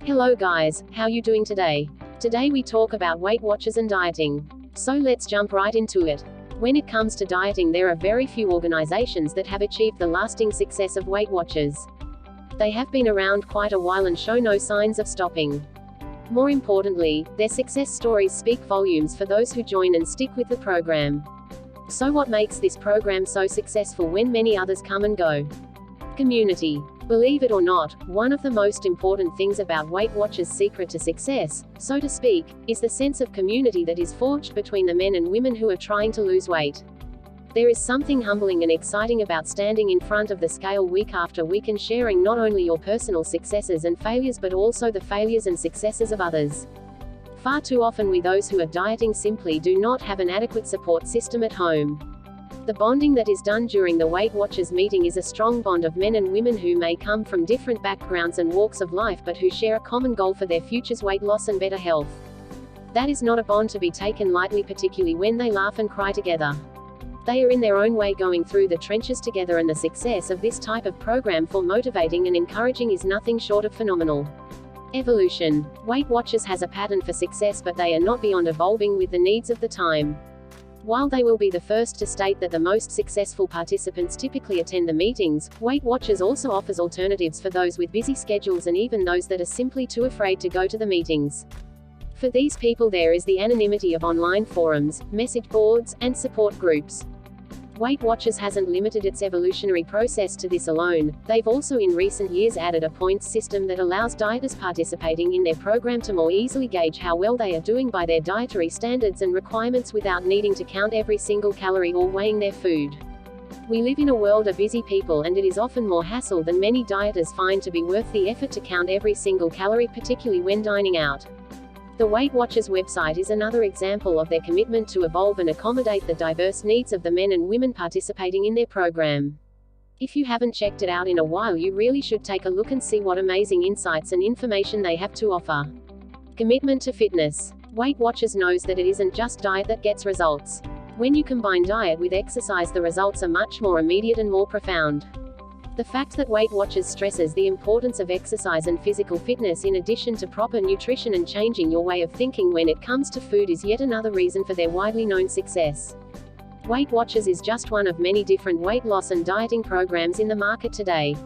Hello guys, how you doing today? Today we talk about Weight Watchers and dieting. So let's jump right into it. When it comes to dieting, there are very few organizations that have achieved the lasting success of Weight Watchers. They have been around quite a while and show no signs of stopping. More importantly, their success stories speak volumes for those who join and stick with the program. So what makes this program so successful when many others come and go? Community. Believe it or not, one of the most important things about Weight Watchers' secret to success, so to speak, is the sense of community that is forged between the men and women who are trying to lose weight. There is something humbling and exciting about standing in front of the scale week after week and sharing not only your personal successes and failures but also the failures and successes of others. Far too often we those who are dieting simply do not have an adequate support system at home. The bonding that is done during the Weight Watchers meeting is a strong bond of men and women who may come from different backgrounds and walks of life but who share a common goal for their future's weight loss and better health. That is not a bond to be taken lightly, particularly when they laugh and cry together. They are in their own way going through the trenches together, and the success of this type of program for motivating and encouraging is nothing short of phenomenal. Evolution. Weight Watchers has a pattern for success, but they are not beyond evolving with the needs of the time. While they will be the first to state that the most successful participants typically attend the meetings, Weight Watchers also offers alternatives for those with busy schedules and even those that are simply too afraid to go to the meetings. For these people there is the anonymity of online forums, message boards, and support groups. Weight Watchers hasn't limited its evolutionary process to this alone. They've also in recent years added a points system that allows dieters participating in their program to more easily gauge how well they are doing by their dietary standards and requirements without needing to count every single calorie or weighing their food. We live in a world of busy people, and it is often more hassle than many dieters find to be worth the effort to count every single calorie, particularly when dining out. The Weight Watchers website is another example of their commitment to evolve and accommodate the diverse needs of the men and women participating in their program. If you haven't checked it out in a while, you really should take a look and see what amazing insights and information they have to offer. Commitment to fitness. Weight Watchers knows that it isn't just diet that gets results. When you combine diet with exercise, the results are much more immediate and more profound. The fact that Weight Watchers stresses the importance of exercise and physical fitness in addition to proper nutrition and changing your way of thinking when it comes to food is yet another reason for their widely known success. Weight Watchers is just one of many different weight loss and dieting programs in the market today.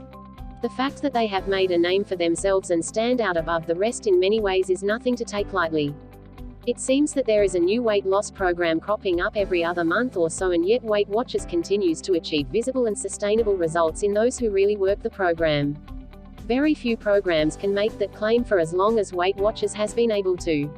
The fact that they have made a name for themselves and stand out above the rest in many ways is nothing to take lightly. It seems that there is a new weight loss program cropping up every other month or so, and yet Weight Watchers continues to achieve visible and sustainable results in those who really work the program. Very few programs can make that claim for as long as Weight Watchers has been able to.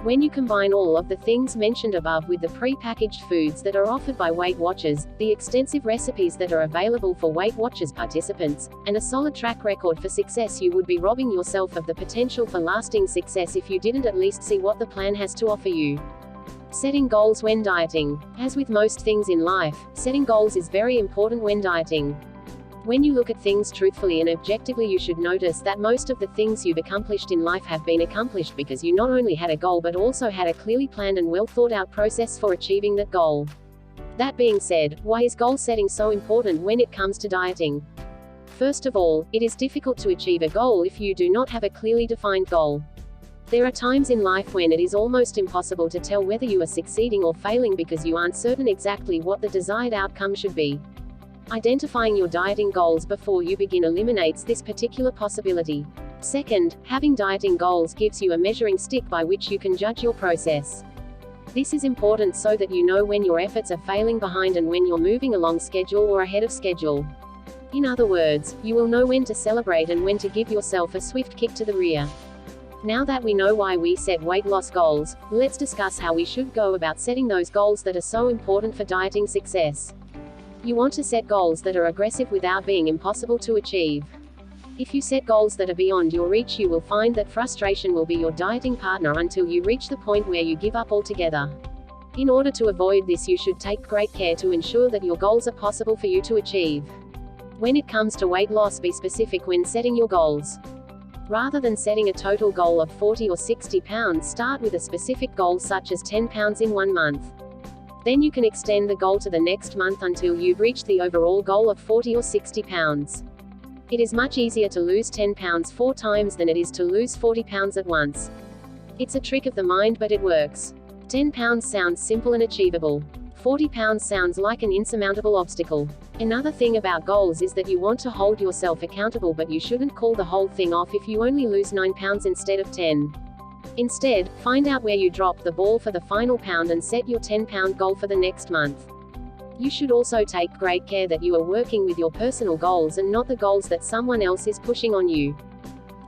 When you combine all of the things mentioned above with the pre-packaged foods that are offered by Weight Watchers, the extensive recipes that are available for Weight Watchers participants, and a solid track record for success, you would be robbing yourself of the potential for lasting success if you didn't at least see what the plan has to offer you. Setting goals when dieting. As with most things in life, setting goals is very important when dieting. When you look at things truthfully and objectively, you should notice that most of the things you've accomplished in life have been accomplished because you not only had a goal but also had a clearly planned and well thought out process for achieving that goal. That being said, why is goal setting so important when it comes to dieting? First of all, it is difficult to achieve a goal if you do not have a clearly defined goal. There are times in life when it is almost impossible to tell whether you are succeeding or failing because you aren't certain exactly what the desired outcome should be. Identifying your dieting goals before you begin eliminates this particular possibility. Second, having dieting goals gives you a measuring stick by which you can judge your process. This is important so that you know when your efforts are failing behind and when you're moving along schedule or ahead of schedule. In other words, you will know when to celebrate and when to give yourself a swift kick to the rear. Now that we know why we set weight loss goals, let's discuss how we should go about setting those goals that are so important for dieting success. You want to set goals that are aggressive without being impossible to achieve. If you set goals that are beyond your reach, you will find that frustration will be your dieting partner until you reach the point where you give up altogether. In order to avoid this, you should take great care to ensure that your goals are possible for you to achieve. When it comes to weight loss, be specific when setting your goals. Rather than setting a total goal of 40 or 60 pounds, start with a specific goal such as 10 pounds in 1 month. Then you can extend the goal to the next month until you've reached the overall goal of 40 or 60 pounds. It is much easier to lose 10 pounds 4 times than it is to lose 40 pounds at once. It's a trick of the mind, but it works. 10 pounds sounds simple and achievable. 40 pounds sounds like an insurmountable obstacle. Another thing about goals is that you want to hold yourself accountable, but you shouldn't call the whole thing off if you only lose 9 pounds instead of 10. Instead, find out where you dropped the ball for the final pound and set your 10-pound goal for the next month. You should also take great care that you are working with your personal goals and not the goals that someone else is pushing on you.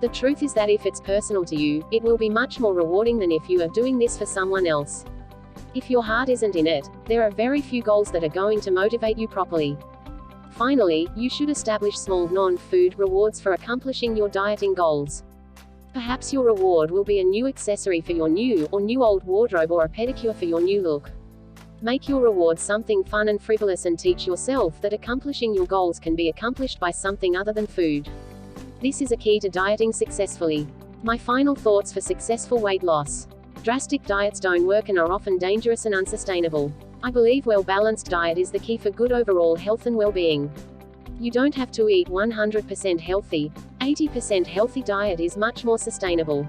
The truth is that if it's personal to you, it will be much more rewarding than if you are doing this for someone else. If your heart isn't in it, there are very few goals that are going to motivate you properly. Finally, you should establish small non-food rewards for accomplishing your dieting goals. Perhaps your reward will be a new accessory for your new old wardrobe, or a pedicure for your new look. Make your reward something fun and frivolous, and teach yourself that accomplishing your goals can be accomplished by something other than food. This is a key to dieting successfully. My final thoughts for successful weight loss. Drastic diets don't work and are often dangerous and unsustainable. I believe well-balanced diet is the key for good overall health and well-being. You don't have to eat 100% healthy. 80% healthy diet is much more sustainable.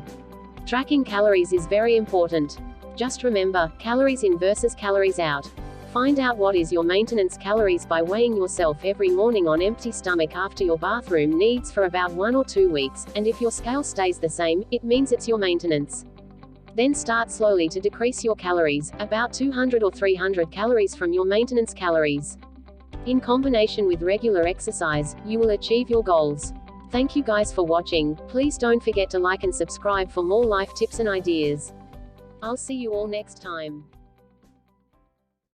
Tracking calories is very important. Just remember, calories in versus calories out. Find out what is your maintenance calories by weighing yourself every morning on empty stomach after your bathroom needs for about 1 or 2 weeks, and if your scale stays the same, it means it's your maintenance. Then start slowly to decrease your calories, about 200 or 300 calories from your maintenance calories. In combination with regular exercise, you will achieve your goals. Thank you guys for watching. Please don't forget to like and subscribe for more life tips and ideas. I'll see you all next time.